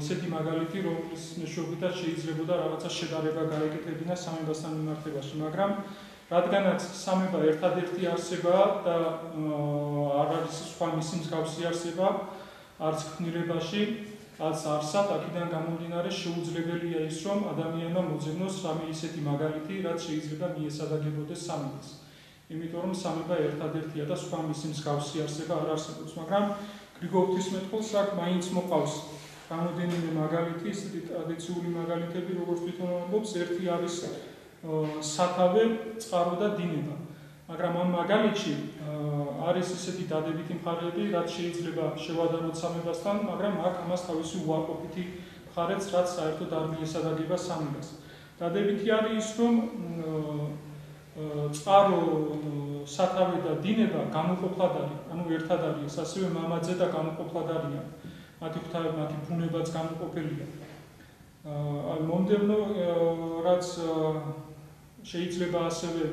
ისეთი მაგალითი, რომლის მეშვეობითაც შეიძლებოდა რაღაცა შედარება გაეკეთებინა სამებასთან მიმართებაში, მაგრამ რადგანაც სამება ერთადერთი არსებაა და არ არის სხვა მისი მსგავსი არსება, არც ქმნილებაში, არც არსად, აქედან გამომდინარე შეუძლებელია ის, რომ ადამიანმა მოძებნოს რამე ისეთი მაგალითი, რაც შეიძლება მიესადაგებოდეს სამებას. იმიტომ რომ სამება ერთადერთია და სხვა მისი მსგავსი არსება არ არსებობს, მაგრამ გრიგოლ ღვთისმეტყველს აქ მაინც მოყავს გამოდენიმე მაგალითი, ისეთი ტრადიციული მაგალითები, როგორც თვითონ ამბობს, ერთი არის სათავე, წყარო და დინება. მაგრამ ამ მაგალითში არის ისეთი დადებითი მხარეები, რაც შეიძლება შევადაროთ სამებასთან, მაგრამ აქ ამას თავისი უარყოფითი მხარეც, რაც საერთოდ არ მიესადაგება სამებას. დადებითი არის ის, რომ წყარო, სათავე და დინება გამოყოფლად არის, ანუ ერთად არის, ასევე მამაძე და გამოყოფლად არიან. მათი ღვთაება, მათი ბუნებაც გამოყოფილია. მომდევნო, რაც შეიძლება ასევე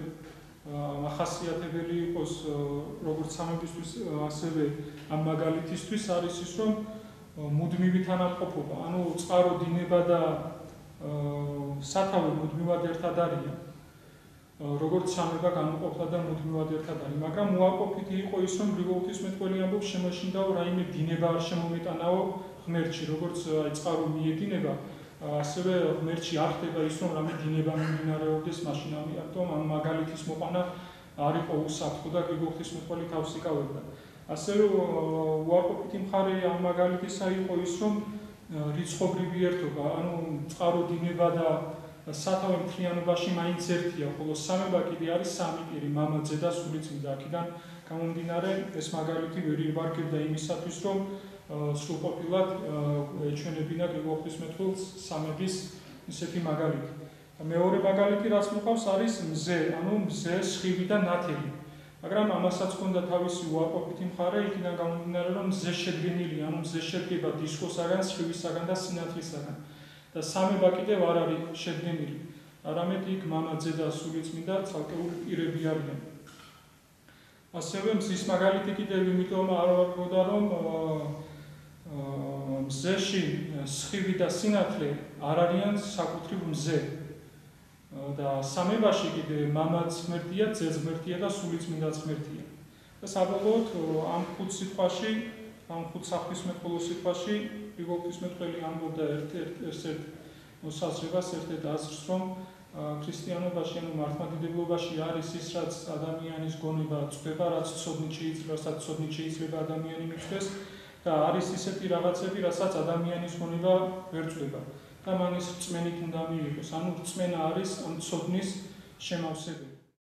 ახასიათებელი იყოს როგორც სამებისთვის, ასევე ამ მაგალითისთვის არის ის, რომ მუდმივი თანამყოფობა, ანუ წყარო, დინება და სათავე მუდმივად ერთად არიან. როგორც სამება გამოყოფლად და მუდმივად ერთად არის, მაგრამ უარყოფითი იყო ის, რომ გრიგოლ ღვთისმეტყველი ამბობს, შემოშინდაო რაიმე დინება არ შემომეტანაო ღმერთში, როგორც აი წყარო მიედინება, ასევე ღმერთში არ ხდება ის, რომ რამე დინება მიმდინარეობდეს მაშინ, ამიტომ ამ მაგალითის მოყვანა არ იყო უსაფრთხო და გრიგოლ ღვთისმეტყველი თავს იკავებდა. ასევე უარყოფითი მხარე ამ მაგალითისა იყო ის, რომ რიცხობრივი ერთობა, ანუ წყარო, დინება და სათავე მთლიანობაში მაინც ერთია, ხოლო სამება კიდე არის სამი პირი, მამაძე და სულიწმინდა. აქედან გამომდინარე, ეს მაგალითი ვერ ივარგებდა იმისათვის, რომ სრულყოფილად ეჩვენებინა გრიგოლ ღვთისმეტყველს სამების ისეთი მაგალითი. მეორე მაგალითი, რაც მოყავს, არის მზე, ანუ მზე, სხივი და ნათელი. მაგრამ ამასაც ჰქონდა თავისი უარყოფითი მხარე, იქიდან გამომდინარე, რომ მზე შედგენილია, ანუ მზე შედგება დისკოსაგან, სხივისაგან და სინათლისაგან. და სამება კიდევ არ არის შედგენილი, არამედ იქ მამაძე და სულიწმინდა ცალკეული პირები არიან. ასევე მზის მაგალითი კიდევ იმიტომ არ ვარგოდა, რომ მზეში სხივი და სინათლე არ არიან საკუთრივ მზე. და სამებაში კიდე მამაც ღმერთია, ძეც ღმერთია და სულიწმინდაც ღმერთია. და საბოლოოდ ამ ხუთ სიტყვაში, ამ ხუთ საღვთისმეტყველო სიტყვაში გრიგოლ ღვთისმეტყველი ამბობდა ერთ-ერთ მოსაზრებას, ერთ-ერთ აზრს, რომ ქრისტიანობაში, ანუ მართლმადიდებლობაში არის ის, რაც ადამიანის გონება წვდება, რაც ცოდნით შეიძლება, რასაც ცოდნით შეიძლება ადამიანი მიცვეს და არის ისეთი რაღაცები, რასაც ადამიანის გონება ვერ წვდება და მან ის რწმენით უნდა მიიღოს. ანუ რწმენა არის ამ ცოდნის შემავსებელი.